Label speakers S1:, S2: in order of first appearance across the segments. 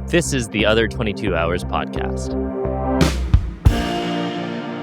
S1: This is the Other 22 Hours podcast.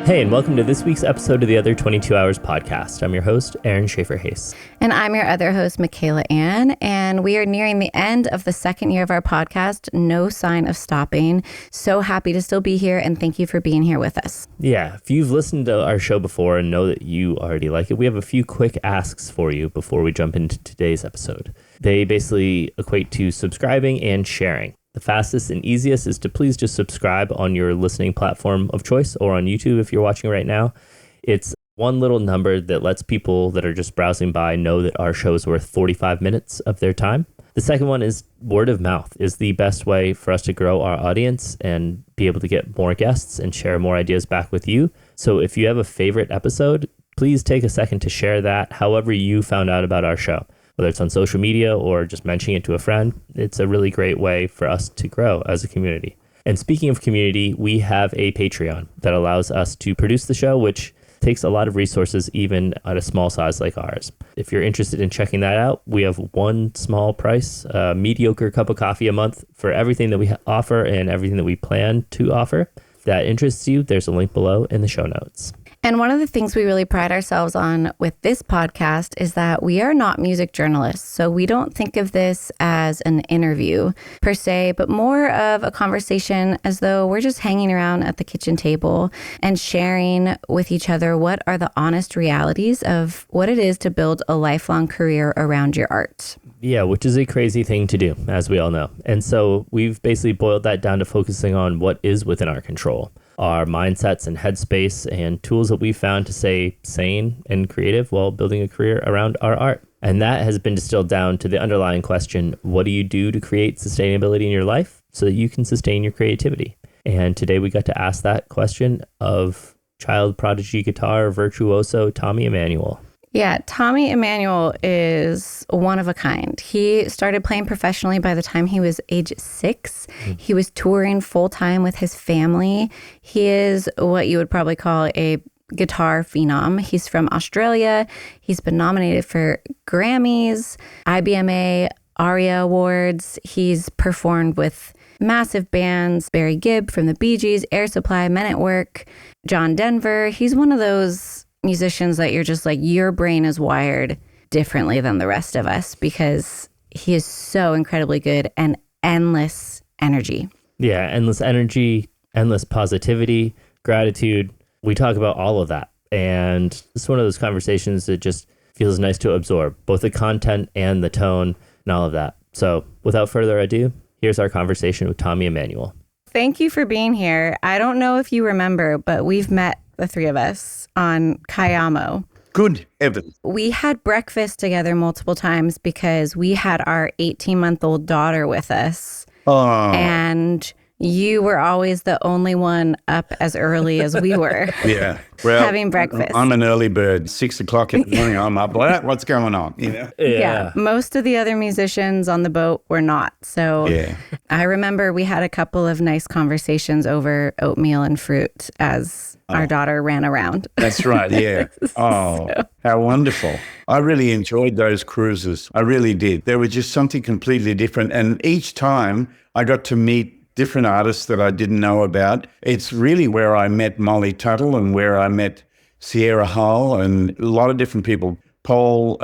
S1: Hey, and welcome to this week's episode of the Other 22 Hours podcast. I'm your host, Aaron Shafer-Haiss.
S2: And I'm your other host, Michaela Anne. And we are nearing the end of the second year of our podcast. No sign of stopping. So happy to still be here. And thank you for being here with us.
S1: Yeah, if you've listened to our show before and know that you already like it, we have a few quick asks for you before we jump into today's episode. They basically equate to subscribing and sharing. The fastest and easiest is to please just subscribe on your listening platform of choice or on YouTube if you're watching right now. It's one little number that lets people that are just browsing by know that our show is worth 45 minutes of their time. The second one is word of mouth is the best way for us to grow our audience and be able to get more guests and share more ideas back with you. So if you have a favorite episode, please take a second to share that however you found out about our show. Whether it's on social media or just mentioning it to a friend, it's a really great way for us to grow as a community. And speaking of community, we have a Patreon that allows us to produce the show, which takes a lot of resources, even at a small size like ours. If you're interested in checking that out, we have one small price, a mediocre cup of coffee a month for everything that we offer and everything that we plan to offer. If that interests you, there's a link below in the show notes.
S2: And one of the things we really pride ourselves on with this podcast is that we are not music journalists. So we don't think of this as an interview per se, but more of a conversation as though we're just hanging around at the kitchen table and sharing with each other what are the honest realities of what it is to build a lifelong career around your art.
S1: Yeah, which is a crazy thing to do, as we all know. And so we've basically boiled that down to focusing on what is within our control. Our mindsets and headspace and tools that we've found to stay sane and creative while building a career around our art. And that has been distilled down to the underlying question, what do you do to create sustainability in your life so that you can sustain your creativity? And today we got to ask that question of child prodigy guitar virtuoso Tommy Emmanuel.
S2: Yeah, Tommy Emmanuel is one of a kind. He started playing professionally by the time he was age 6. He was touring full-time with his family. He is what you would probably call a guitar phenom. He's from Australia. He's been nominated for Grammys, IBMA, ARIA awards. He's performed with massive bands, Barry Gibb from the Bee Gees, Air Supply, Men at Work, John Denver. He's one of those musicians that you're just like, your brain is wired differently than the rest of us because he is so incredibly good and endless energy.
S1: Yeah, endless energy, endless positivity, gratitude. We talk about all of that. And it's one of those conversations that just feels nice to absorb, both the content and the tone and all of that. So without further ado, here's our conversation with Tommy Emmanuel.
S2: Thank you for being here. I don't know if you remember, but we've met, the three of us, on Kayamo.
S3: Good heavens.
S2: We had breakfast together multiple times because we had our 18-month-old daughter with us.
S3: Oh.
S2: And you were always the only one up as early as we were.
S3: Yeah. Well,
S2: having breakfast.
S3: I'm an early bird. 6 o'clock in the morning, I'm up. What's going on? You know?
S2: Yeah. Most of the other musicians on the boat were not. So yeah. I remember we had a couple of nice conversations over oatmeal and fruit as our daughter ran around.
S3: That's right. Yeah. Oh, so. How wonderful. I really enjoyed those cruises. I really did. They were just something completely different. And each time I got to meet different artists that I didn't know about. It's really where I met Molly Tuttle and where I met Sierra Hull and a lot of different people. Paul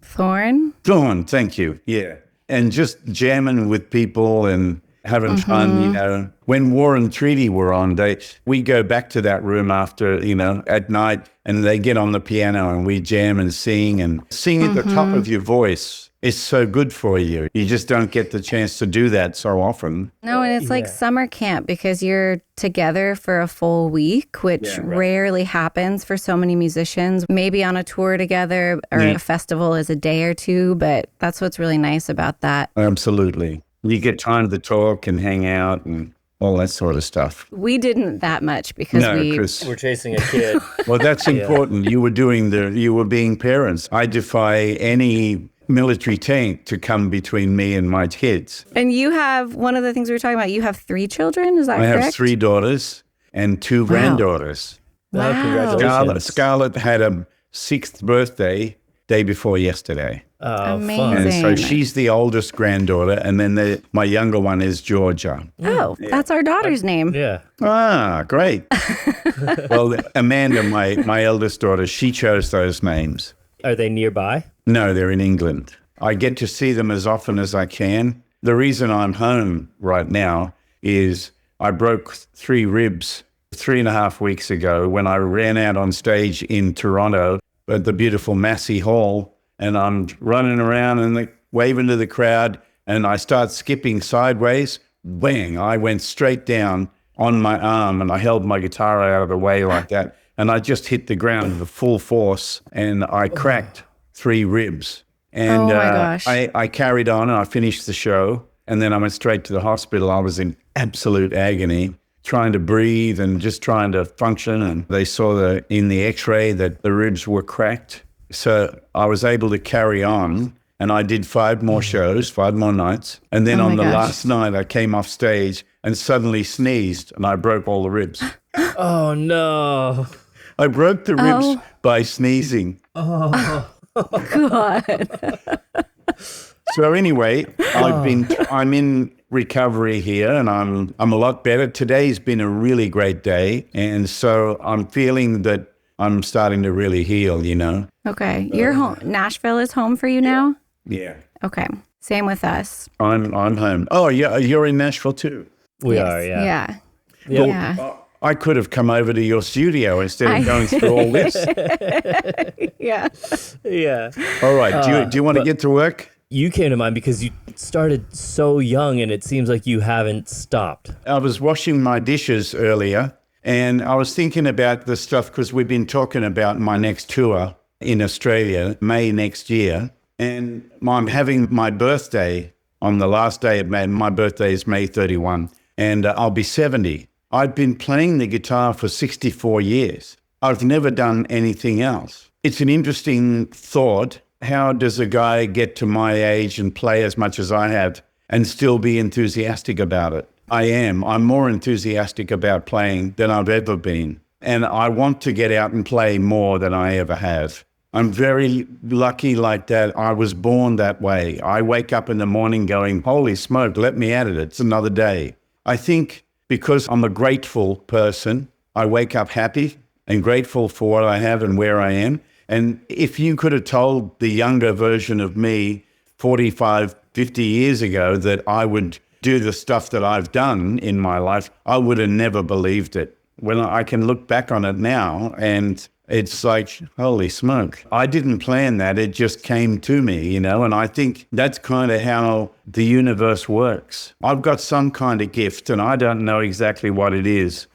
S2: Thorne,
S3: thank you. Yeah. And just jamming with people and having fun, you know. When War and Treaty were on, we go back to that room after, you know, at night, and they get on the piano and we jam and sing at the top of your voice. It's so good for you. You just don't get the chance to do that so often.
S2: No, and it's like summer camp because you're together for a full week, which rarely happens for so many musicians. Maybe on a tour together or a festival is a day or two, but that's what's really nice about that.
S3: Absolutely. You get time to talk and hang out and all that sort of stuff.
S2: We didn't that much because
S1: we're chasing a kid.
S3: Well, that's important. You were being parents. I defy any military tank to come between me and my kids.
S2: And you have, one of the things we were talking about, you have 3 children, is that correct?
S3: I have 3 daughters and 2 granddaughters.
S1: Wow. Congratulations.
S3: Scarlett had a 6th birthday day before yesterday.
S1: Oh,
S2: Amazing.
S1: fun.
S3: And so she's the oldest granddaughter, and then my younger one is Georgia.
S2: Oh, that's our daughter's name.
S1: Yeah.
S3: Ah, great. Well, Amanda, my eldest daughter, she chose those names.
S1: Are they nearby?
S3: No, they're in England. I get to see them as often as I can. The reason I'm home right now is I broke 3 ribs 3.5 weeks ago when I ran out on stage in Toronto at the beautiful Massey Hall, and I'm running around and waving to the crowd, and I start skipping sideways. Bang, I went straight down on my arm, and I held my guitar out of the way like that, and I just hit the ground with full force, and I cracked 3 ribs. And
S2: Oh my gosh.
S3: I carried on and I finished the show, and then I went straight to the hospital. I was in absolute agony, trying to breathe and just trying to function. And they saw in the x-ray that the ribs were cracked. So I was able to carry on, and I did 5 more shows, 5 more nights. And then
S2: Oh
S3: on
S2: my
S3: the
S2: gosh.
S3: last night, I came off stage and suddenly sneezed, and I broke all the ribs.
S1: Oh, no.
S3: I broke the ribs
S2: Oh.
S3: by sneezing.
S2: God.
S3: So anyway, I'm in recovery here, and I'm a lot better. Today's been a really great day, and so I'm feeling that I'm starting to really heal, you know.
S2: Okay. You're home. Nashville is home for you now?
S3: Yeah.
S2: Okay. Same with us.
S3: I'm home. Oh, yeah, you're in Nashville too.
S1: We
S2: Yes.
S1: are, yeah.
S2: Yeah.
S1: Yeah.
S2: Yeah.
S3: I could have come over to your studio instead of going through all this.
S2: Yeah.
S1: Yeah.
S3: All right, do you want to get to work?
S1: You came to mind because you started so young, and it seems like you haven't stopped.
S3: I was washing my dishes earlier, and I was thinking about the stuff because we've been talking about my next tour in Australia, May next year. And I'm having my birthday on the last day of May. My birthday is May 31, and I'll be 70. I've been playing the guitar for 64 years. I've never done anything else. It's an interesting thought. How does a guy get to my age and play as much as I have and still be enthusiastic about it? I am. I'm more enthusiastic about playing than I've ever been. And I want to get out and play more than I ever have. I'm very lucky like that. I was born that way. I wake up in the morning going, holy smoke, let me at it. It's another day. I think because I'm a grateful person, I wake up happy and grateful for what I have and where I am. And if you could have told the younger version of me 45, 50 years ago that I would do the stuff that I've done in my life, I would have never believed it. When I can look back on it now, and it's like, holy smoke, I didn't plan that. It just came to me, you know, and I think that's kind of how the universe works. I've got some kind of gift, and I don't know exactly what it is,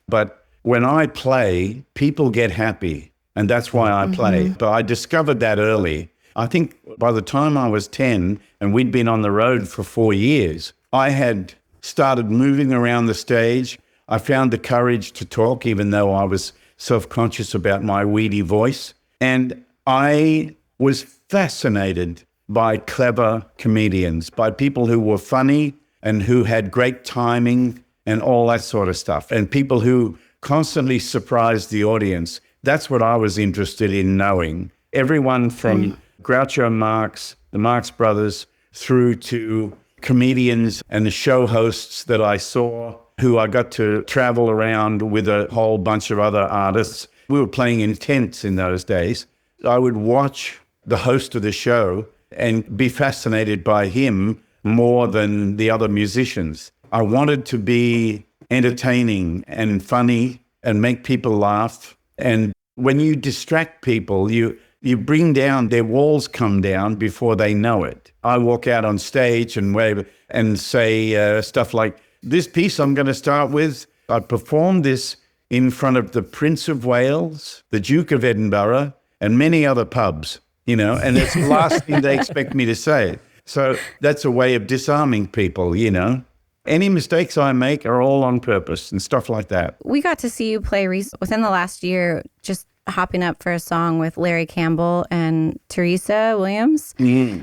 S3: but when I play, people get happy, and that's why I play. But I discovered that early. I think by the time I was 10, and we'd been on the road for 4 years, I had started moving around the stage. I found the courage to talk, even though I was self-conscious about my weedy voice. And I was fascinated by clever comedians, by people who were funny and who had great timing and all that sort of stuff, and people who constantly surprised the audience. That's what I was interested in knowing. Everyone from Groucho Marx, the Marx Brothers, through to comedians and the show hosts that I saw, who I got to travel around with a whole bunch of other artists. We were playing in tents in those days. I would watch the host of the show and be fascinated by him more than the other musicians. I wanted to be entertaining and funny and make people laugh. And when you distract people, you bring down, their walls come down before they know it. I walk out on stage and wave and say stuff like, this piece I'm going to start with, I performed this in front of the Prince of Wales, the Duke of Edinburgh, and many other pubs, you know, and it's the last thing they expect me to say. So that's a way of disarming people, you know. Any mistakes I make are all on purpose and stuff like that.
S2: We got to see you play within the last year, just hopping up for a song with Larry Campbell and Teresa Williams.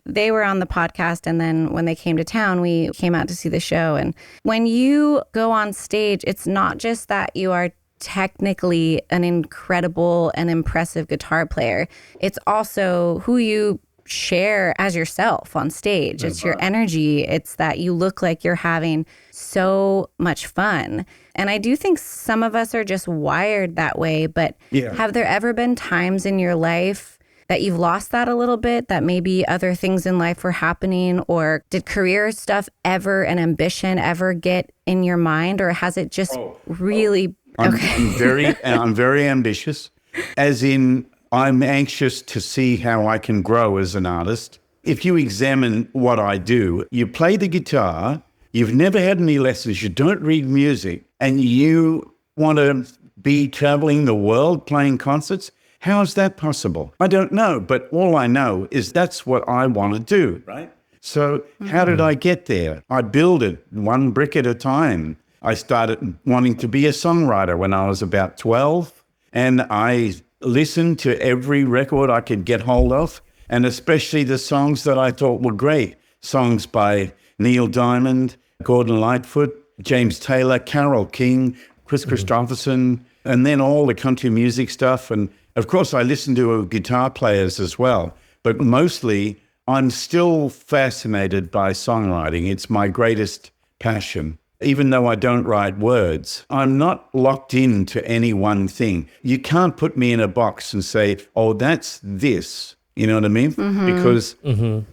S2: They were on the podcast, and then when they came to town, we came out to see the show. And when you go on stage, it's not just that you are technically an incredible and impressive guitar player. It's also who you share as yourself on stage. It's your energy. It's that you look like you're having so much fun. And I do think some of us are just wired that way. But have there ever been times in your life that you've lost that a little bit, that maybe other things in life were happening? Or did career stuff ever and ambition ever get in your mind? Or has it just really...
S3: I'm very ambitious, as in I'm anxious to see how I can grow as an artist. If you examine what I do, you play the guitar, you've never had any lessons, you don't read music, and you want to be traveling the world playing concerts. How is that possible? I don't know, but all I know is that's what I want to do, right? So how did I get there? I build it one brick at a time. I started wanting to be a songwriter when I was about 12, and I listened to every record I could get hold of, and especially the songs that I thought were great. Songs by Neil Diamond, Gordon Lightfoot, James Taylor, Carole King, Chris Christopherson, and then all the country music stuff. And of course, I listened to guitar players as well, but mostly I'm still fascinated by songwriting. It's my greatest passion. Even though I don't write words, I'm not locked into any one thing. You can't put me in a box and say, oh, that's this. You know what I mean? Because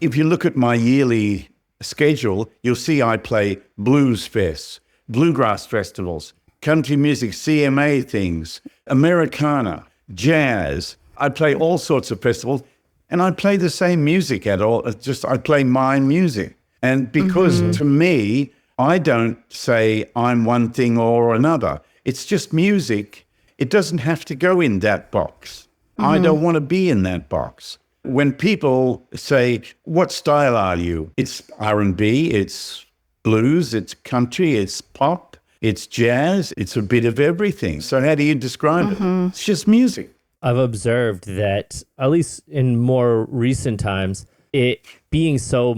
S3: if you look at my yearly schedule, you'll see I play blues fests, bluegrass festivals, country music, CMA things, Americana, jazz. I play all sorts of festivals, and I play the same music at all. It's just I play my music. And because to me, I don't say I'm one thing or another. It's just music. It doesn't have to go in that box. I don't want to be in that box. When people say, what style are you? It's R&B, it's blues, it's country, it's pop, it's jazz, it's a bit of everything. So how do you describe it? It's just music.
S1: I've observed that, at least in more recent times, it being so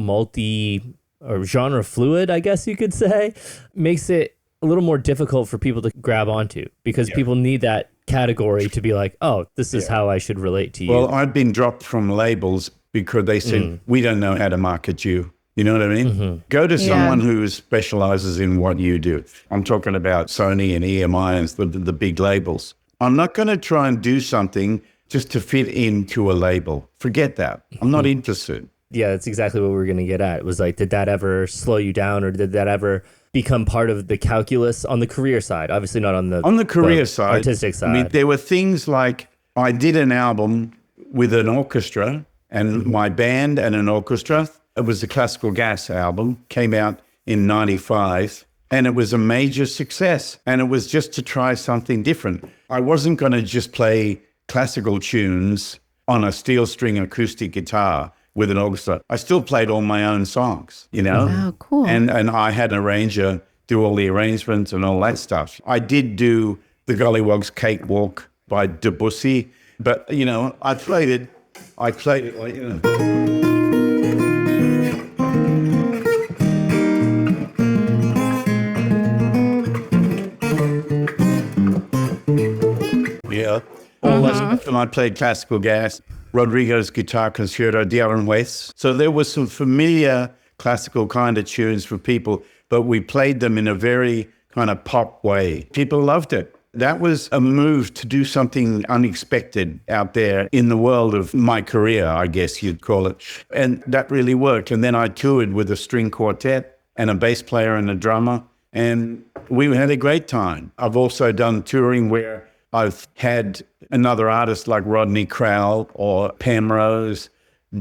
S1: or genre fluid, I guess you could say, makes it a little more difficult for people to grab onto, because people need that category to be like, oh, this is how I should relate to you.
S3: Well, I've been dropped from labels because they said, we don't know how to market you. You know what I mean? Go to someone who specializes in what you do. I'm talking about Sony and EMI and the big labels. I'm not going to try and do something just to fit into a label. Forget that. I'm not interested.
S1: Yeah, that's exactly what we were going to get at. It was like, did that ever slow you down, or did that ever become part of the calculus on the career side? Obviously not on the
S3: career side,
S1: artistic side.
S3: I mean, there were things like I did an album with an orchestra and my band and an orchestra. It was the Classical Gas album, came out in 95, and it was a major success. And it was just to try something different. I wasn't going to just play classical tunes on a steel string acoustic guitar with an orchestra. I still played all my own songs, you know?
S2: Oh, cool.
S3: And I had an arranger do all the arrangements and all that stuff. I did do the Gollywog's Cakewalk by Debussy, but, you know, I played it like, you know. Yeah. And I played Classical Gas, Rodrigo's Guitar Concerto, Aaron Shafer-Haiss. So there was some familiar classical kind of tunes for people, but we played them in a very kind of pop way. People loved it. That was a move to do something unexpected out there in the world of my career, I guess you'd call it. And that really worked. And then I toured with a string quartet and a bass player and a drummer, and we had a great time. I've also done touring where I've had another artist like Rodney Crowell or Pam Rose.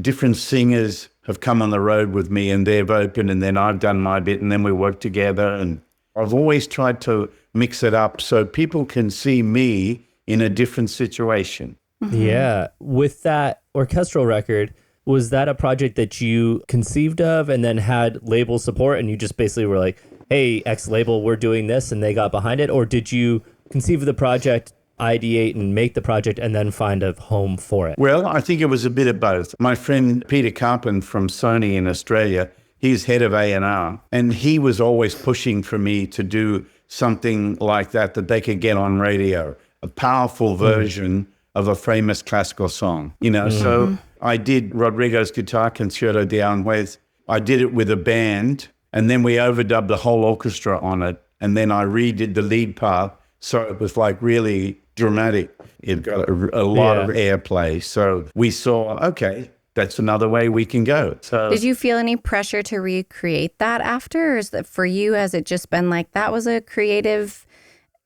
S3: Different singers have come on the road with me, and they've opened, and then I've done my bit, and then we work together. And I've always tried to mix it up so people can see me in a different situation.
S1: Yeah. With that orchestral record, was that a project that you conceived of and then had label support, and you just basically were like, hey, X label, we're doing this, and they got behind it? Or did you conceive of the project, ideate and make the project, and then find a home for it?
S3: Well, I think it was a bit of both. My friend Peter Carpin from Sony in Australia, he's head of A&R, and he was always pushing for me to do something like that they could get on radio, a powerful version of a famous classical song, you know. So I did Rodrigo's Guitar Concerto de Aranjuez. I did it with a band, and then we overdubbed the whole orchestra on it, and then I redid the lead part, so it was like really dramatic. It got a lot of airplay. So we saw, okay, that's another way we can go. So
S2: did you feel any pressure to recreate that after? Or is that for you, has it just been like, that was a creative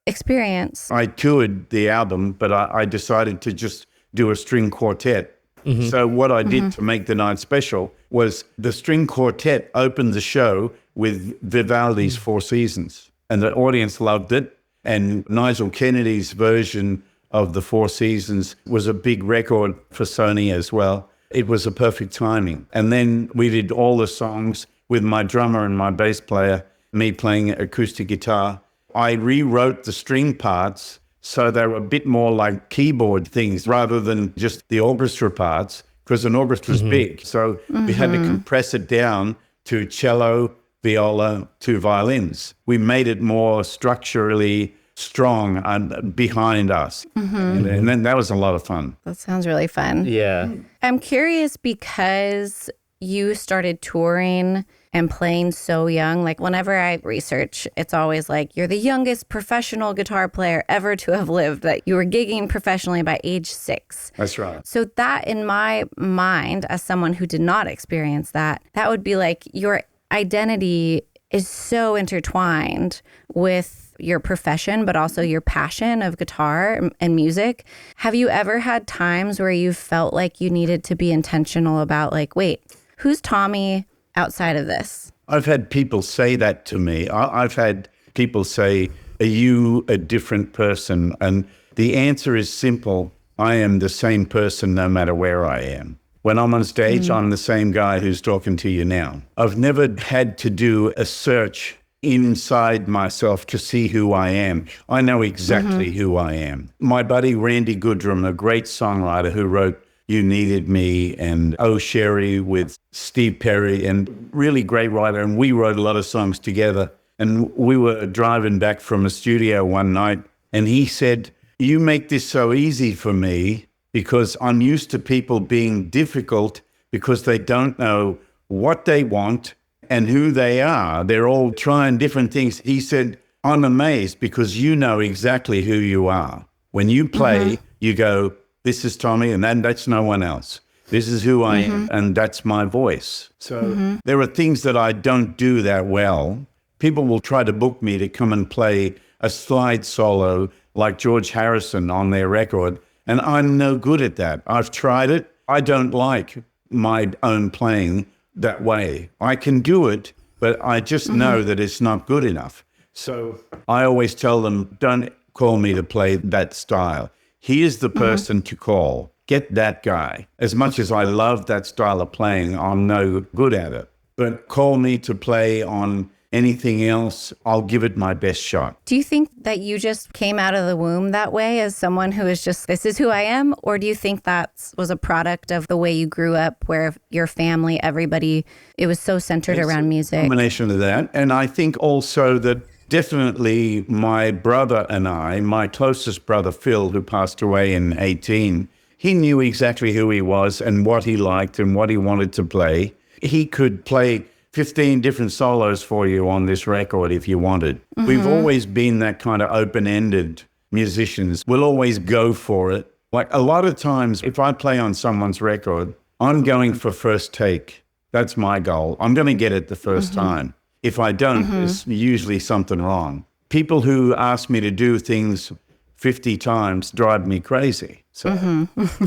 S2: experience?
S3: I toured the album, but I decided to just do a string quartet. So what I did to make the night special was the string quartet opened the show with Vivaldi's Four Seasons, and the audience loved it. And Nigel Kennedy's version of the Four Seasons was a big record for Sony as well. It was a perfect timing. And then we did all the songs with my drummer and my bass player, me playing acoustic guitar. I rewrote the string parts so they were a bit more like keyboard things rather than just the orchestra parts, because an orchestra is big. So we had to compress it down to cello, viola, 2 violins. We made it more structurally strong and behind us. And then that was a lot of fun.
S2: That sounds really fun.
S1: Yeah.
S2: I'm curious because you started touring and playing so young. Like whenever I research, it's always like you're the youngest professional guitar player ever to have lived, that you were gigging professionally by age 6.
S3: That's right.
S2: So that in my mind, as someone who did not experience that, that would be like your identity is so intertwined with your profession, but also your passion of guitar and music. Have you ever had times where you felt like you needed to be intentional about like, wait, who's Tommy outside of this?
S3: I've had people say that to me. I've had people say, are you a different person? And the answer is simple. I am the same person no matter where I am. When I'm on stage, I'm the same guy who's talking to you now. I've never had to do a search inside myself to see who I am. I know exactly who I am. My buddy Randy Goodrum, a great songwriter who wrote You Needed Me and Oh Sherry with Steve Perry, and really great writer. And we wrote a lot of songs together. And we were driving back from a studio one night, and he said, you make this so easy for me because I'm used to people being difficult because they don't know what they want and who they are. They're all trying different things. He said, I'm amazed because you know exactly who you are. When you play, you go, this is Tommy, and then that's no one else. This is who I am, and that's my voice. So there are things that I don't do that well. People will try to book me to come and play a slide solo like George Harrison on their record, and I'm no good at that. I've tried it. I don't like my own playing that way. I can do it, but I just know that it's not good enough. So I always tell them, don't call me to play that style. He is the person to call. Get that guy. As much as I love that style of playing, I'm no good at it. But call me to play on anything else, I'll give it my best shot.
S2: Do you think that you just came out of the womb that way as someone who is just, this is who I am? Or do you think that was a product of the way you grew up, where your family, everybody, it was so centered around music?
S3: A combination of that. And I think also that definitely my brother and I, my closest brother, Phil, who passed away in 2018, he knew exactly who he was and what he liked and what he wanted to play. He could play 15 different solos for you on this record if you wanted. We've always been that kind of open-ended musicians. We'll always go for it. Like a lot of times, if I play on someone's record, I'm going for first take. That's my goal. I'm going to get it the first time. If I don't, there's usually something wrong. People who ask me to do things 50 times drive me crazy. So,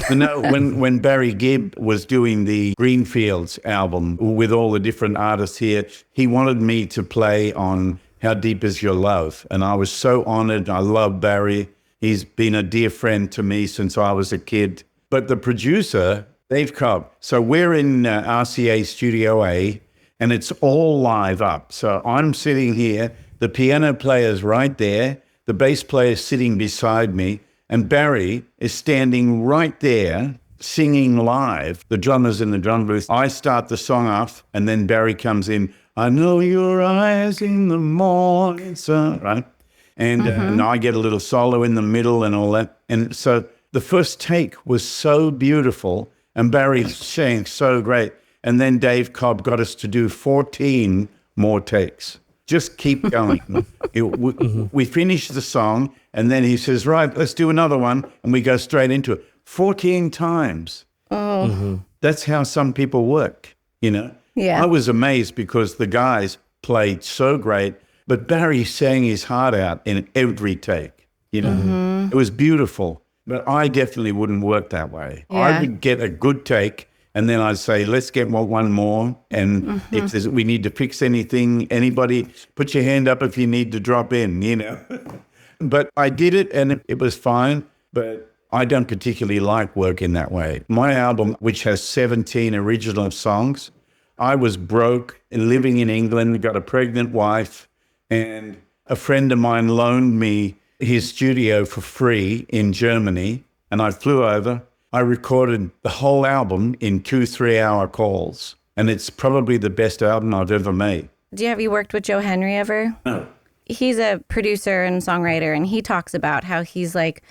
S3: you know, when Barry Gibb was doing the Greenfields album with all the different artists here, he wanted me to play on How Deep Is Your Love? And I was so honored. I love Barry. He's been a dear friend to me since I was a kid. But the producer, Dave Cobb, so we're in RCA Studio A, and it's all live up. So I'm sitting here, the piano player's right there, the bass player's sitting beside me, and Barry is standing right there singing live. The drummer's in the drum booth. I start the song off, and then Barry comes in. I know your eyes in the morning sun, right? and I get a little solo in the middle and all that. And so the first take was so beautiful, and Barry sang so great. And then Dave Cobb got us to do 14 more takes. Just keep going. We finished the song, and then he says, right, let's do another one. And we go straight into it. 14 times.
S2: Oh.
S3: That's how some people work, you know?
S2: Yeah.
S3: I was amazed because the guys played so great, but Barry sang his heart out in every take, you know? It was beautiful, but I definitely wouldn't work that way.
S2: Yeah.
S3: I would get a good take, and then I'd say, let's get one more. And if we need to fix anything, anybody, put your hand up if you need to drop in, you know? But I did it, and it was fine, but I don't particularly like working that way. My album, which has 17 original songs, I was broke and living in England, got a pregnant wife, and a friend of mine loaned me his studio for free in Germany, and I flew over. I recorded the whole album in 2 3-hour calls, and it's probably the best album I've ever made.
S2: Have you worked with Joe Henry ever?
S3: No.
S2: He's a producer and songwriter, and he talks about how he's like,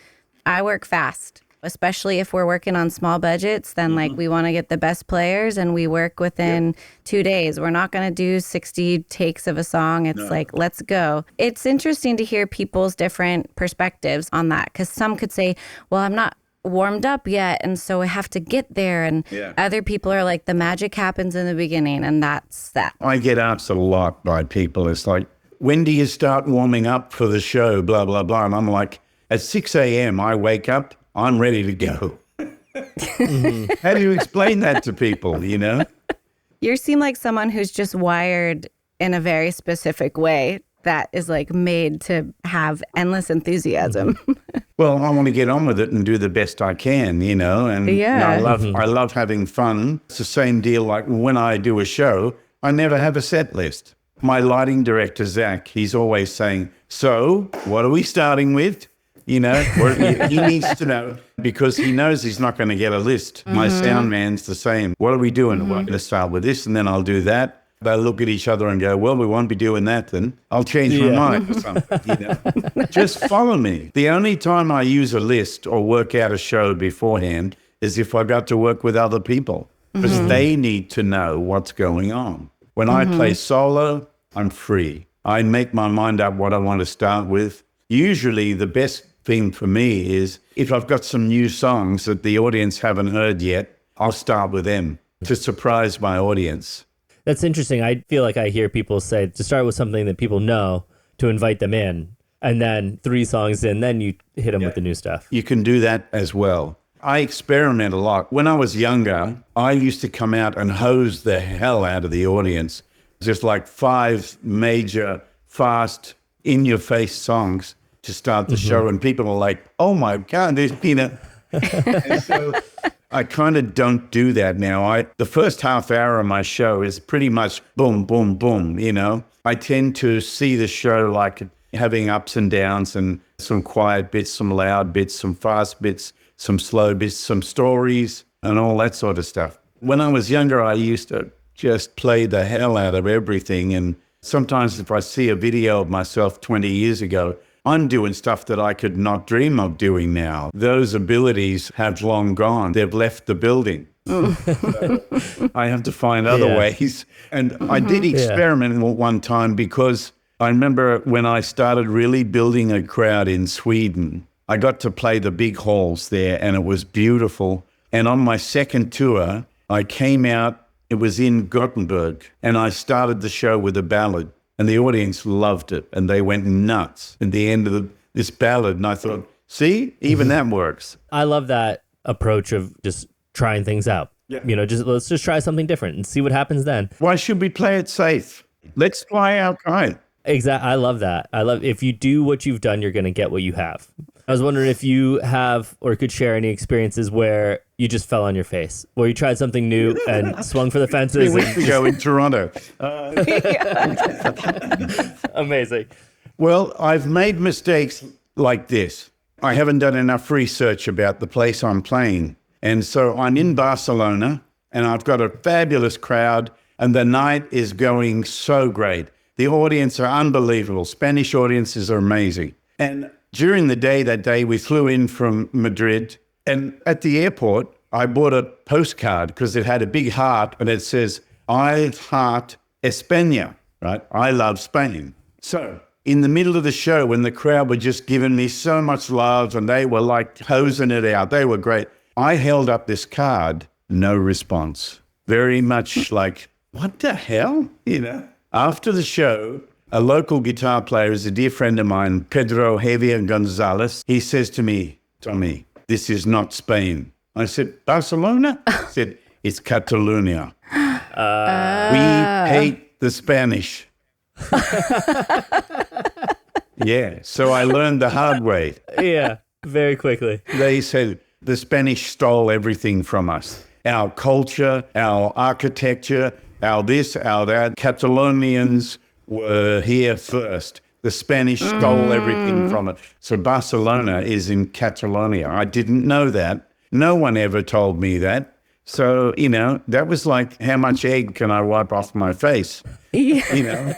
S2: I work fast, especially if we're working on small budgets, then like we want to get the best players, and we work within 2 days. We're not going to do 60 takes of a song. It's like, let's go. It's interesting to hear people's different perspectives on that, because some could say, well, I'm not warmed up yet, and so I have to get there. And other people are like, the magic happens in the beginning, and that's that.
S3: I get asked a lot by people. It's like, when do you start warming up for the show, blah, blah, blah. And I'm like, at 6 a.m., I wake up, I'm ready to go. How do you explain that to people, you know?
S2: You seem like someone who's just wired in a very specific way that is like made to have endless enthusiasm.
S3: Well, I want to get on with it and do the best I can, you know, and I love having fun. It's the same deal like when I do a show, I never have a set list. My lighting director, Zach, he's always saying, so what are we starting with? You know, he needs to know, because he knows he's not going to get a list. My sound man's the same. What are we doing? Well, I'm going to start with this, and then I'll do that. They'll look at each other and go, well, we won't be doing that then. I'll change my mind or something, you know. Just follow me. The only time I use a list or work out a show beforehand is if I got to work with other people, because they need to know what's going on. When I play solo, I'm free. I make my mind up what I want to start with. Usually the best thing for me is if I've got some new songs that the audience haven't heard yet, I'll start with them to surprise my audience.
S1: That's interesting. I feel like I hear people say to start with something that people know to invite them in, and then 3 songs in, then you hit them with the new stuff.
S3: You can do that as well. I experiment a lot. When I was younger, I used to come out and hose the hell out of the audience. Just like 5 major, fast, in-your-face songs to start the show, and people were like, oh my God, there's Peanut. And so I kind of don't do that now. The first half hour of my show is pretty much boom, boom, boom, you know. I tend to see the show like having ups and downs, and some quiet bits, some loud bits, some fast bits, some slow bits, some stories, and all that sort of stuff. When I was younger, I used to just play the hell out of everything, and sometimes if I see a video of myself 20 years ago, I'm doing stuff that I could not dream of doing now. Those abilities have long gone. They've left the building. So I have to find other ways. And I did experiment one time, because I remember when I started really building a crowd in Sweden, I got to play the big halls there, and it was beautiful. And on my second tour, I came out, it was in Gothenburg, and I started the show with a ballad. And the audience loved it, and they went nuts at the end of this ballad. And I thought, see, even that works.
S1: I love that approach of just trying things out. Yeah. You know, let's just try something different and see what happens then.
S3: Why should we play it safe? Let's fly our kite.
S1: Exactly. I love that. If you do what you've done, you're going to get what you have. I was wondering if you have or could share any experiences where you just fell on your face, where you tried something new and swung for the fences.
S3: 3 weeks ago in Toronto.
S1: Amazing.
S3: Well, I've made mistakes like this. I haven't done enough research about the place I'm playing. And so I'm in Barcelona, and I've got a fabulous crowd, and the night is going so great. The audience are unbelievable. Spanish audiences are amazing. And during the day, that day, we flew in from Madrid. And at the airport, I bought a postcard because it had a big heart and it says, I heart España, right? I love Spain. So in the middle of the show, when the crowd were just giving me so much love and they were like hosing it out, they were great. I held up this card, no response. Very much like, what the hell? You know? After the show, a local guitar player is a dear friend of mine, Pedro Javier Gonzalez. He says to me, Tommy, this is not Spain. I said, Barcelona? He said, it's Catalonia. We hate the Spanish. Yeah, so I learned the hard way.
S1: Yeah, very quickly.
S3: They said the Spanish stole everything from us. Our culture, our architecture, our this, our that. Catalonians were here first. The Spanish stole everything from it. So Barcelona is in Catalonia. I didn't know that. No one ever told me that. So, you know, that was like, how much egg can I wipe off my face?
S2: Yeah.
S3: You know,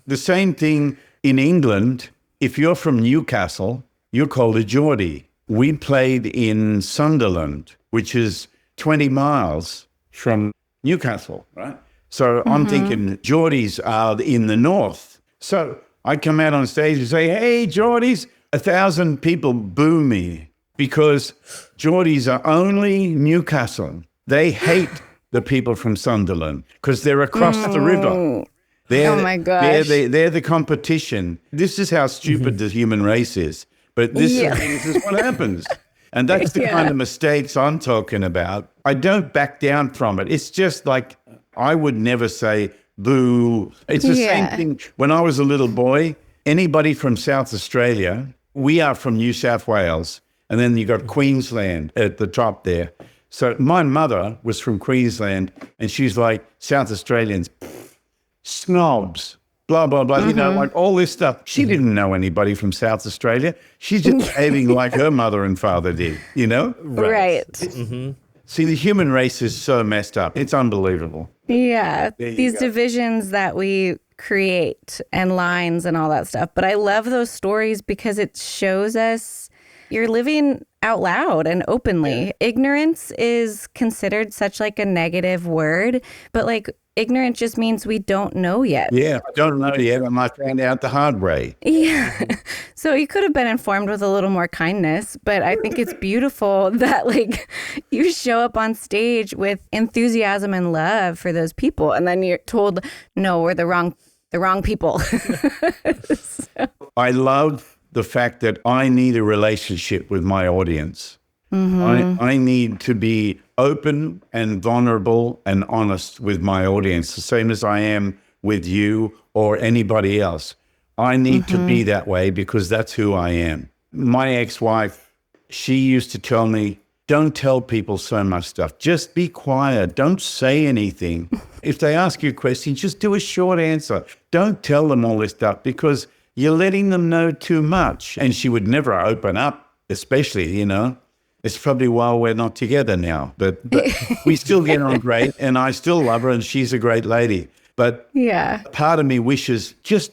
S3: the same thing in England. If you're from Newcastle, you're called a Geordie. We played in Sunderland, which is 20 miles from Newcastle, right? So I'm thinking Geordies are in the north. So I come out on stage and say, hey, Geordies, 1,000 people boo me because Geordies are only Newcastle. They hate the people from Sunderland because they're across the river.
S2: Oh my gosh.
S3: They're the competition. This is how stupid the human race is. But this is what happens. And that's the kind of mistakes I'm talking about. I don't back down from it. It's just like, I would never say boo. It's the same thing. When I was a little boy, anybody from South Australia, we are from New South Wales. And then you got Queensland at the top there. So my mother was from Queensland and she's like, South Australians, snobs, blah, blah, blah, you know, like all this stuff. She didn't know anybody from South Australia. She's just behaving like her mother and father did, you know?
S2: Right.
S3: See, the human race is so messed up. It's unbelievable.
S2: Yeah.
S3: There
S2: These
S3: you go.
S2: divisions that we create and lines and all that stuff. But I love those stories because it shows us you're living out loud and openly. Ignorance is considered such like a negative word, but like ignorant just means we don't know yet.
S3: Yeah, I don't know yet. I might find out the hard way.
S2: Yeah. So you could have been informed with a little more kindness, but I think it's beautiful that like you show up on stage with enthusiasm and love for those people. And then you're told, no, we're the wrong people.
S3: I love the fact that I need a relationship with my audience. I need to be open and vulnerable and honest with my audience, the same as I am with you or anybody else. I need to be that way because that's who I am. My ex-wife, she used to tell me, don't tell people so much stuff. Just be quiet. Don't say anything. If they ask you a question, just do a short answer. Don't tell them all this stuff because you're letting them know too much. And she would never open up, especially, you know. It's probably why we're not together now, but we still get on great and I still love her and she's a great lady. But part of me wishes just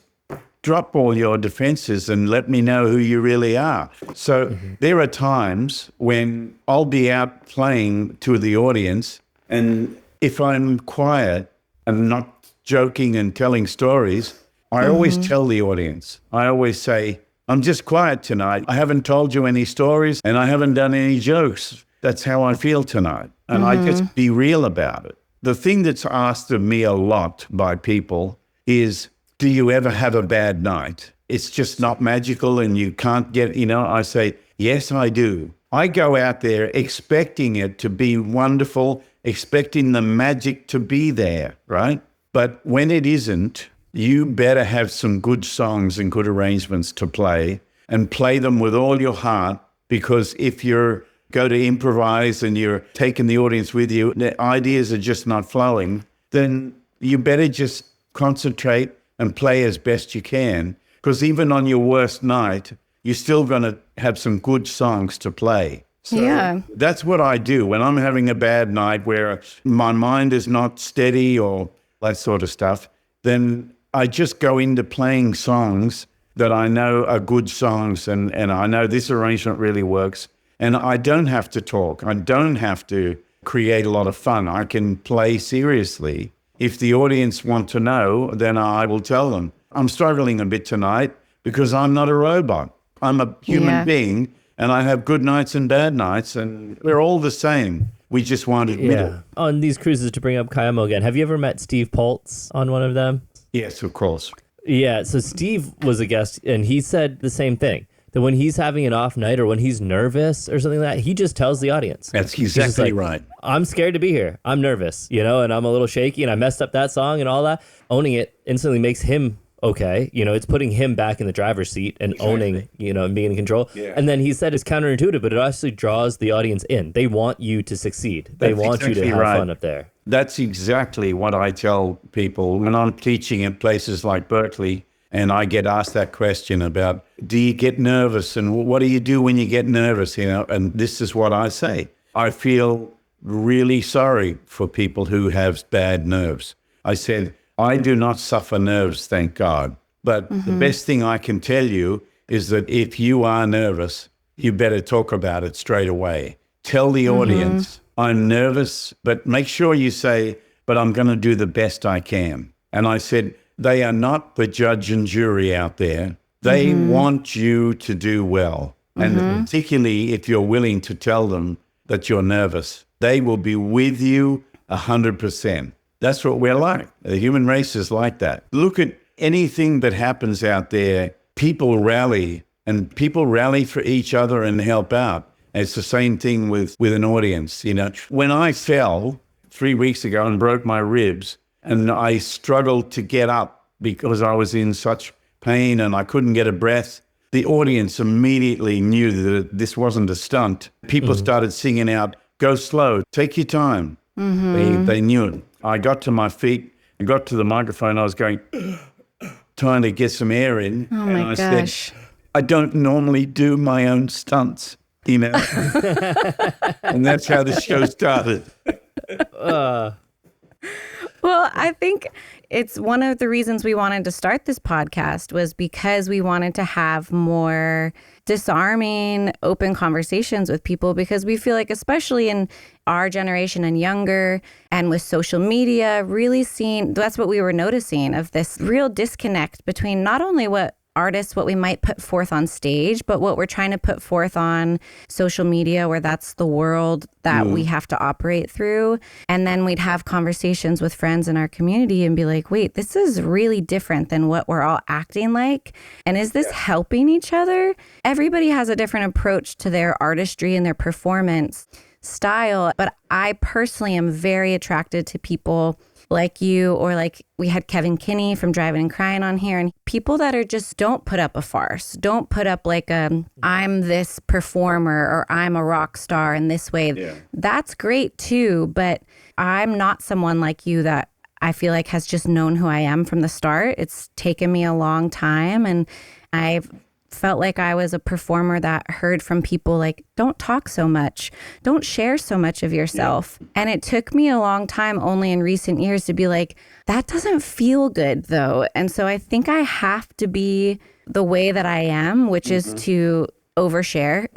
S3: drop all your defenses and let me know who you really are. So there are times when I'll be out playing to the audience and if I'm quiet and not joking and telling stories, I always tell the audience, I always say, I'm just quiet tonight. I haven't told you any stories and I haven't done any jokes. That's how I feel tonight. And I just be real about it. The thing that's asked of me a lot by people is, do you ever have a bad night? It's just not magical and you can't get, you know, I say, yes, I do. I go out there expecting it to be wonderful, expecting the magic to be there, right? But when it isn't, you better have some good songs and good arrangements to play and play them with all your heart, because if you go to improvise and you're taking the audience with you, the ideas are just not flowing, then you better just concentrate and play as best you can, because even on your worst night, you're still going to have some good songs to play. So that's what I do when I'm having a bad night where my mind is not steady or that sort of stuff. Then I just go into playing songs that I know are good songs, and I know this arrangement really works. And I don't have to talk. I don't have to create a lot of fun. I can play seriously. If the audience want to know, then I will tell them. I'm struggling a bit tonight because I'm not a robot. I'm a human being, and I have good nights and bad nights, and we're all the same. We just won't admit it.
S1: On these cruises, to bring up Kayamo again, have you ever met Steve Poltz on one of them?
S3: Yes, of course.
S1: Yeah, so Steve was a guest, and he said the same thing, that when he's having an off night or when he's nervous or something like that, he just tells the audience.
S3: That's exactly right.
S1: I'm scared to be here. I'm nervous, and I'm a little shaky, and I messed up that song and all that. Owning it instantly makes him okay. It's putting him back in the driver's seat and owning, and being in control. Yeah. And then he said it's counterintuitive, but it actually draws the audience in. They want you to succeed. They want you to have fun up there.
S3: That's exactly what I tell people when I'm teaching at places like Berkeley, and I get asked that question about, do you get nervous? And what do you do when you get nervous? And this is what I say. I feel really sorry for people who have bad nerves. I said, I do not suffer nerves, thank God. But the best thing I can tell you is that if you are nervous, you better talk about it straight away. Tell the audience, I'm nervous, but make sure you say, but I'm going to do the best I can. And I said, they are not the judge and jury out there. They want you to do well. And particularly if you're willing to tell them that you're nervous, they will be with you 100%. That's what we're like. The human race is like that. Look at anything that happens out there. People rally, and people rally for each other and help out. And it's the same thing with an audience. When I fell 3 weeks ago and broke my ribs, and I struggled to get up because I was in such pain and I couldn't get a breath, the audience immediately knew that this wasn't a stunt. People started singing out, go slow, take your time. They knew it. I got to my feet, I got to the microphone, I was going, trying to get some air in.
S2: Oh my gosh.
S3: Said, I don't normally do my own stunts, And that's how the show started.
S2: Well, I think it's one of the reasons we wanted to start this podcast was because we wanted to have more disarming, open conversations with people, because we feel like, especially in our generation and younger, and with social media, really seeing, that's what we were noticing, of this real disconnect between not only what artists, what we might put forth on stage, but what we're trying to put forth on social media, where that's the world that we have to operate through. And then we'd have conversations with friends in our community and be like, wait, this is really different than what we're all acting like. And is this helping each other? Everybody has a different approach to their artistry and their performance style. But I personally am very attracted to people like you, or like we had Kevin Kinney from Driving and Crying on here, and people that are just don't put up a farce, don't put up like I'm this performer or I'm a rock star in this way. Yeah. That's great too, but I'm not someone like you that I feel like has just known who I am from the start. It's taken me a long time, and I've felt like I was a performer that heard from people like, don't talk so much, don't share so much of yourself. Yeah. And it took me a long time, only in recent years, to be like, that doesn't feel good though. And so I think I have to be the way that I am, which is to overshare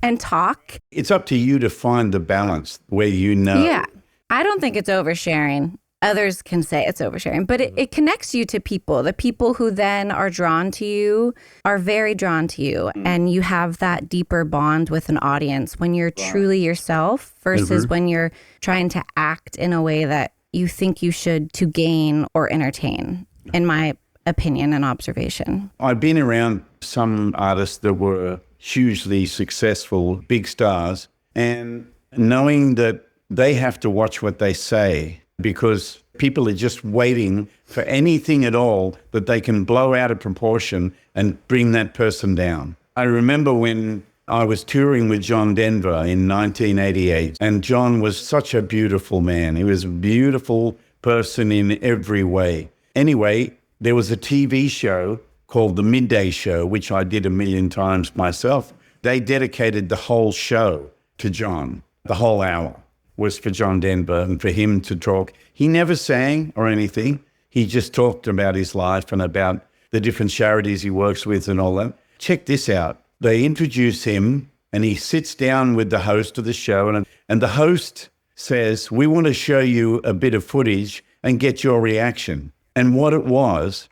S2: and talk.
S3: It's up to you to find the balance where
S2: Yeah. I don't think it's oversharing. Others can say it's oversharing, but it connects you to people. The people who then are drawn to you are very drawn to you. And you have that deeper bond with an audience when you're truly yourself versus when you're trying to act in a way that you think you should to gain or entertain, in my opinion and observation.
S3: I've been around some artists that were hugely successful, big stars, and knowing that they have to watch what they say, because people are just waiting for anything at all that they can blow out of proportion and bring that person down. I remember when I was touring with John Denver in 1988, and John was such a beautiful man. He was a beautiful person in every way. Anyway, there was a TV show called The Midday Show, which I did 1 million times myself. They dedicated the whole show to John, the whole hour was for John Denver and for him to talk. He never sang or anything. he just talked about his life and about the different charities he works with and all that. Check this out. They introduce him and he sits down with the host of the show, and the host says, we want to show you a bit of footage and get your reaction. And what it was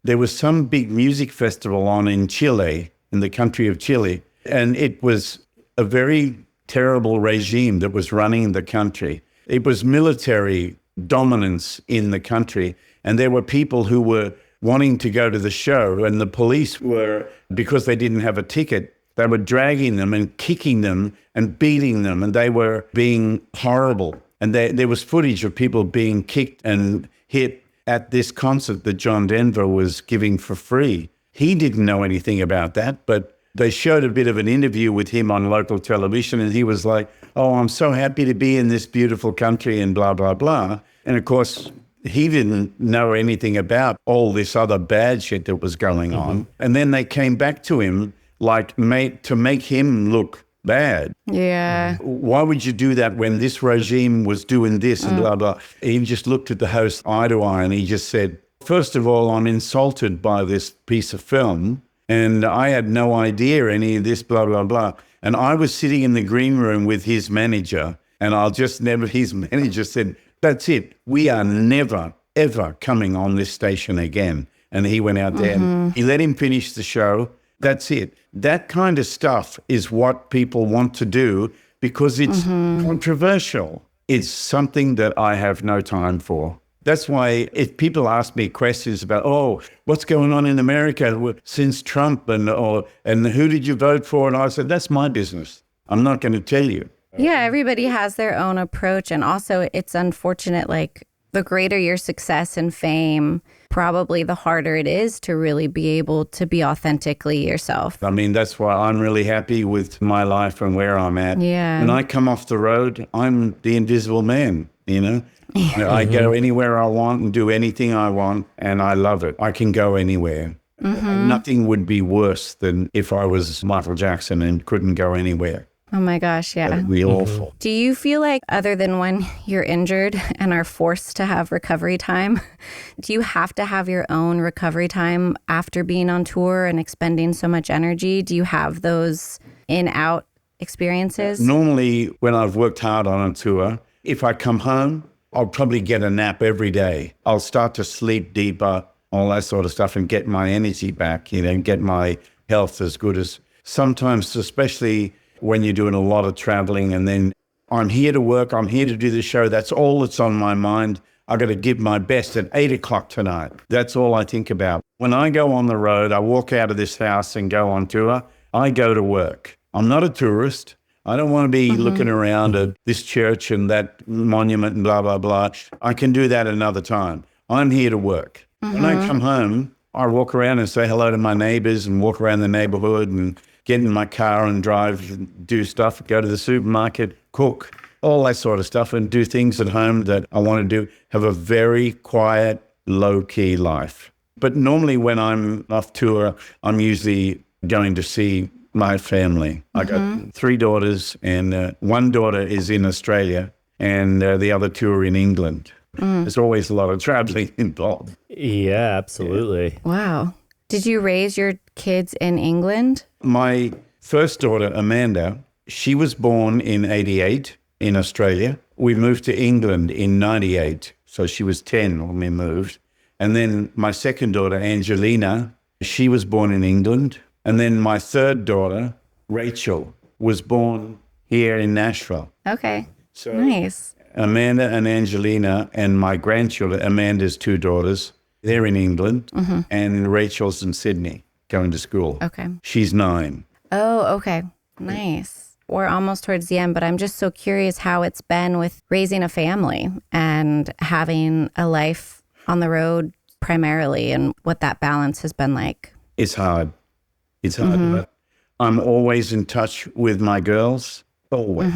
S3: there was some big music festival on in Chile, in the country of Chile, and it was a very terrible regime that was running the country. It was military dominance in the country, and there were people who were wanting to go to the show, and the police were, because they didn't have a ticket, they were dragging them and kicking them and beating them, and they were being horrible. And there was footage of people being kicked and hit at this concert that John Denver was giving for free. He didn't know anything about that, but they showed a bit of an interview with him on local television, and he was like, oh, I'm so happy to be in this beautiful country and blah, blah, blah. And of course, he didn't know anything about all this other bad shit that was going on. And then they came back to him like to make him look bad.
S2: Yeah.
S3: Why would you do that when this regime was doing this and blah, blah? He just looked at the host eye to eye and he just said, first of all, I'm insulted by this piece of film and I had no idea any of this, blah, blah, blah. And I was sitting in the green room with his manager, and his manager said, that's it. We are never, ever coming on this station again. And he went out there and he let him finish the show. That's it. That kind of stuff is what people want to do because it's controversial. It's something that I have no time for. That's why if people ask me questions about, oh, what's going on in America since Trump and who did you vote for? And I said, that's my business. I'm not going to tell you.
S2: Yeah, everybody has their own approach. And also it's unfortunate, like the greater your success and fame, probably the harder it is to really be able to be authentically yourself.
S3: I mean, that's why I'm really happy with my life and where I'm at.
S2: Yeah.
S3: When I come off the road, I'm the invisible man, you know? I go anywhere I want and do anything I want, and I love it. I can go anywhere. Nothing would be worse than if I was Michael Jackson and couldn't go anywhere.
S2: Oh my gosh, yeah.
S3: That'd be awful.
S2: Do you feel like other than when you're injured and are forced to have recovery time, do you have to have your own recovery time after being on tour and expending so much energy? Do you have those in-out experiences?
S3: Normally, when I've worked hard on a tour, if I come home, I'll probably get a nap every day. I'll start to sleep deeper, all that sort of stuff, and get my energy back, you know, and get my health as good as sometimes, especially when you're doing a lot of traveling and then I'm here to work, I'm here to do the show. That's all that's on my mind. I got to give my best at 8 o'clock tonight. That's all I think about. When I go on the road, I walk out of this house and go on tour, I go to work. I'm not a tourist. I don't want to be looking around at this church and that monument and blah, blah, blah. I can do that another time. I'm here to work. When I come home, I walk around and say hello to my neighbors and walk around the neighborhood and get in my car and drive, and do stuff, go to the supermarket, cook, all that sort of stuff, and do things at home that I want to do. Have a very quiet, low-key life. But normally when I'm off tour, I'm usually going to see my family. I got 3 daughters, and one daughter is in Australia, and the other 2 are in England. There's always a lot of traveling involved.
S1: Yeah, absolutely.
S2: Wow. Did you raise your kids in England?
S3: My first daughter, Amanda, she was born in 88 in Australia. We moved to England in 98, so she was 10 when we moved. And then my second daughter, Angelina, she was born in England. And then my third daughter, Rachel, was born here in Nashville.
S2: Okay.
S3: So
S2: nice.
S3: Amanda and Angelina and my grandchildren, Amanda's 2 daughters, they're in England, and Rachel's in Sydney going to school.
S2: Okay.
S3: She's 9.
S2: Oh, okay. Nice. We're almost towards the end, but I'm just so curious how it's been with raising a family and having a life on the road primarily and what that balance has been like.
S3: It's hard. It's hard, but I'm always in touch with my girls, always.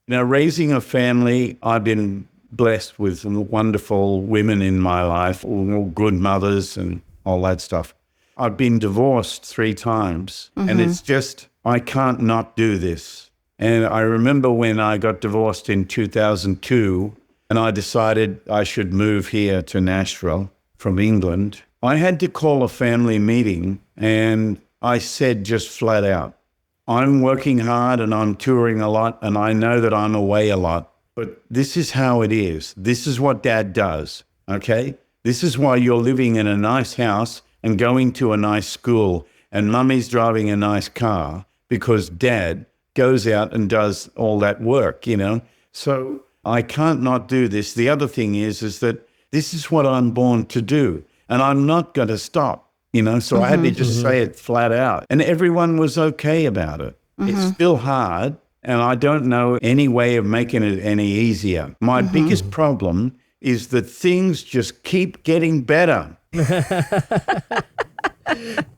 S3: Now, raising a family, I've been blessed with some wonderful women in my life, all good mothers and all that stuff. I've been divorced 3 times, and it's just, I can't not do this. And I remember when I got divorced in 2002, and I decided I should move here to Nashville from England, I had to call a family meeting, and I said just flat out, I'm working hard and I'm touring a lot, and I know that I'm away a lot, but this is how it is. This is what Dad does, okay? This is why you're living in a nice house and going to a nice school, and Mummy's driving a nice car, because Dad goes out and does all that work, you know? So I can't not do this. The other thing is that this is what I'm born to do, and I'm not going to stop, you know? So I had to just say it flat out, and everyone was okay about it. It's still hard, and I don't know any way of making it any easier. My biggest problem is that things just keep getting better.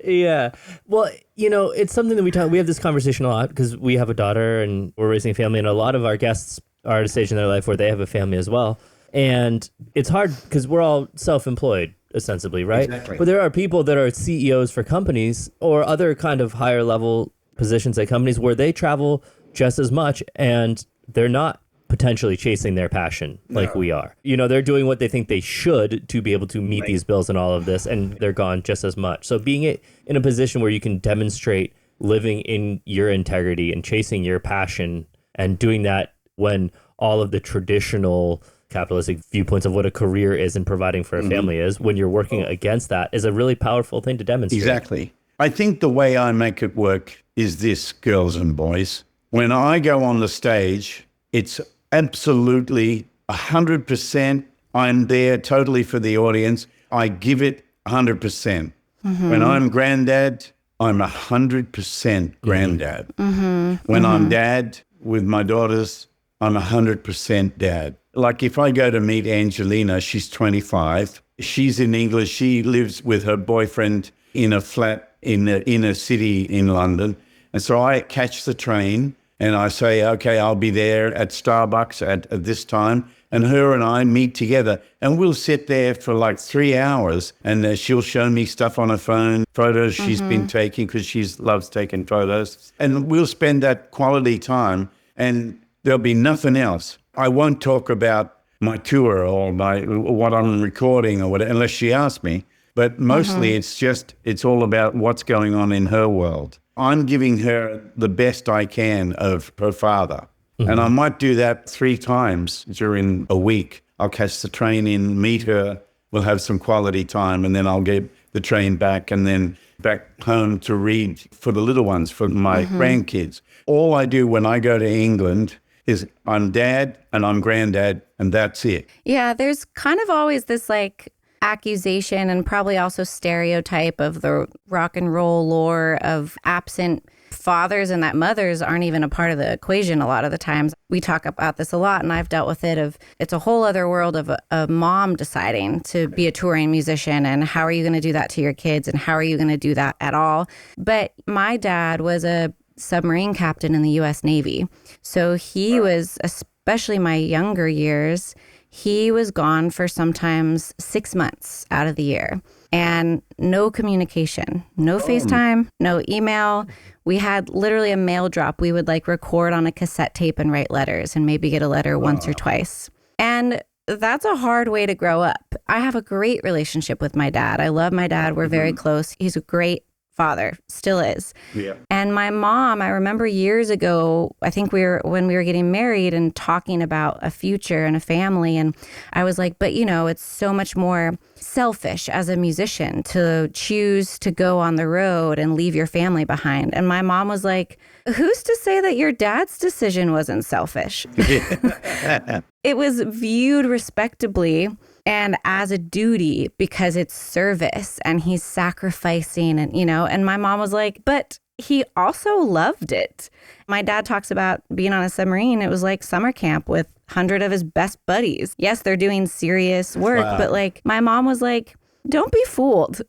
S1: Yeah. Well, you know, it's something that we have this conversation a lot because we have a daughter and we're raising a family, and a lot of our guests are at a stage in their life where they have a family as well. And it's hard because we're all self-employed, ostensibly, right?
S3: Exactly.
S1: But there are people that are CEOs for companies or other kind of higher level positions at companies where they travel just as much, and they're not potentially chasing their passion like we are. You know, they're doing what they think they should to be able to meet these bills and all of this, and they're gone just as much. So being in a position where you can demonstrate living in your integrity and chasing your passion, and doing that when all of the traditional capitalistic viewpoints of what a career is and providing for a family is, when you're working against that, is a really powerful thing to demonstrate.
S3: Exactly. I think the way I make it work is this, girls and boys. When I go on the stage, it's absolutely 100%. I'm there totally for the audience. I give it 100%. When I'm granddad, I'm 100% granddad. When I'm dad with my daughters, I'm 100% dad. Like if I go to meet Angelina, she's 25. She's in England. She lives with her boyfriend in a flat in the inner city in London. And so I catch the train and I say, okay, I'll be there at Starbucks at this time. And her and I meet together, and we'll sit there for like 3 hours, and she'll show me stuff on her phone, photos she's been taking, because she loves taking photos. And we'll spend that quality time, and there'll be nothing else. I won't talk about my tour or what I'm recording or whatever, unless she asks me. But mostly it's all about what's going on in her world. I'm giving her the best I can of her father. And I might do that 3 times during a week. I'll catch the train in, meet her, we'll have some quality time, and then I'll get the train back and then back home to read for the little ones, for my grandkids. All I do when I go to England is I'm dad and I'm granddad, and that's it.
S2: Yeah, there's kind of always this like accusation and probably also stereotype of the rock and roll lore of absent fathers, and that mothers aren't even a part of the equation a lot of the times. We talk about this a lot, and I've dealt with it of it's a whole other world of a mom deciding to be a touring musician, and how are you going to do that to your kids, and how are you going to do that at all? But my dad was a submarine captain in the U.S. Navy. So he was, especially my younger years, he was gone for sometimes 6 months out of the year, and no communication, no FaceTime, no email. We had literally a mail drop. We would like record on a cassette tape and write letters and maybe get a letter once or twice. And that's a hard way to grow up. I have a great relationship with my dad. I love my dad. We're very close. He's a great father, still is. Yeah. And my mom, I remember years ago, I think when we were getting married and talking about a future and a family, and I was like, but you know, it's so much more selfish as a musician to choose to go on the road and leave your family behind. And my mom was like, who's to say that your dad's decision wasn't selfish? It was viewed respectably and as a duty because it's service and he's sacrificing, and you know, and my mom was like, but he also loved it. My dad talks about being on a submarine. It was like summer camp with 100 of his best buddies. Yes, they're doing serious work, but like my mom was like, don't be fooled.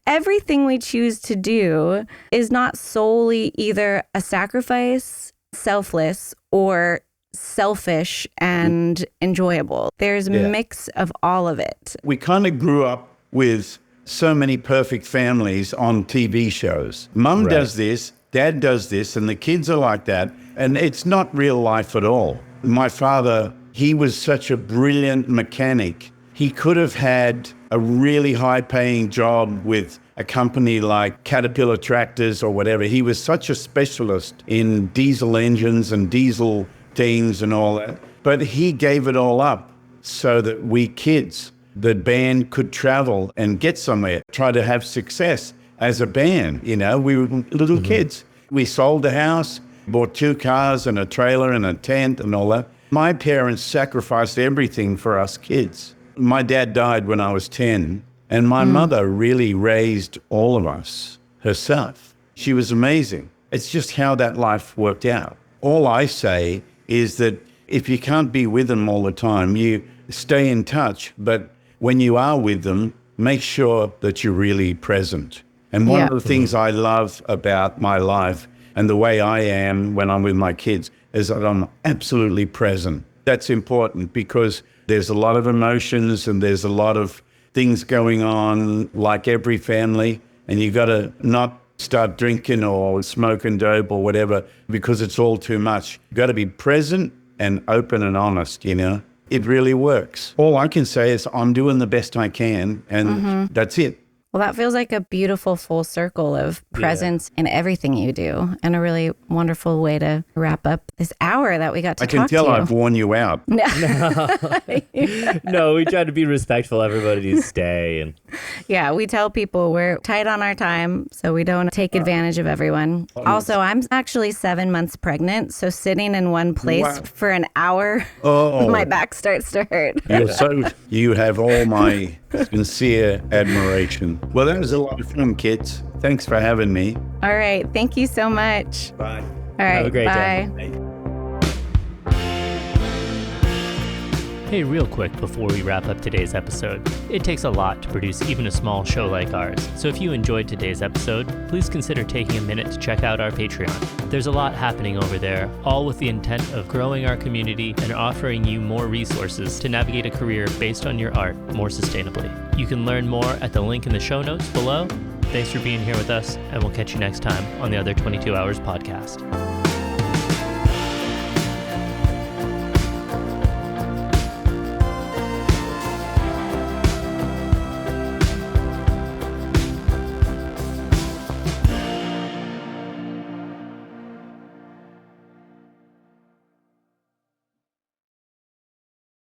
S2: Everything we choose to do is not solely either a sacrifice, selfless, or selfish and enjoyable. There's a mix of all of it.
S3: We kind of grew up with so many perfect families on TV shows. Mum does this, dad does this, and the kids are like that. And it's not real life at all. My father, he was such a brilliant mechanic. He could have had a really high-paying job with a company like Caterpillar Tractors or whatever. He was such a specialist in diesel engines and diesel teams and all that. But he gave it all up so that we kids, the band, could travel and get somewhere, try to have success as a band. You know, we were little kids. We sold the house, bought 2 cars and a trailer and a tent and all that. My parents sacrificed everything for us kids. My dad died when I was 10, and my mother really raised all of us herself. She was amazing. It's just how that life worked out. All I say is that if you can't be with them all the time, you stay in touch, but when you are with them, make sure that you're really present. And one of the things I love about my life and the way I am when I'm with my kids is that I'm absolutely present. That's important because there's a lot of emotions and there's a lot of things going on, like every family, and you got to not start drinking or smoking dope or whatever because it's all too much. You got to be present and open and honest, you know. It really works. All I can say is I'm doing the best I can, and that's it.
S2: Well, that feels like a beautiful full circle of presence in everything you do, and a really wonderful way to wrap up this hour that we got to talk to you.
S3: I can tell I've worn you out.
S1: No, we try to be respectful. Everybody needs to stay. And
S2: yeah, we tell people we're tight on our time, so we don't take advantage of everyone. Also, I'm actually 7 months pregnant, so sitting in one place for an hour, my back starts to hurt.
S3: You have all my sincere admiration. Well, that was a lot of fun, kids. Thanks for having me.
S2: All right. Thank you so much.
S3: Bye.
S2: All right.
S1: Have a great
S2: bye.
S1: day. Hey, real quick before we wrap up today's episode, it takes a lot to produce even a small show like ours. So if you enjoyed today's episode, please consider taking a minute to check out our Patreon. There's a lot happening over there, all with the intent of growing our community and offering you more resources to navigate a career based on your art more sustainably. You can learn more at the link in the show notes below. Thanks for being here with us, and we'll catch you next time on the Other 22 Hours podcast.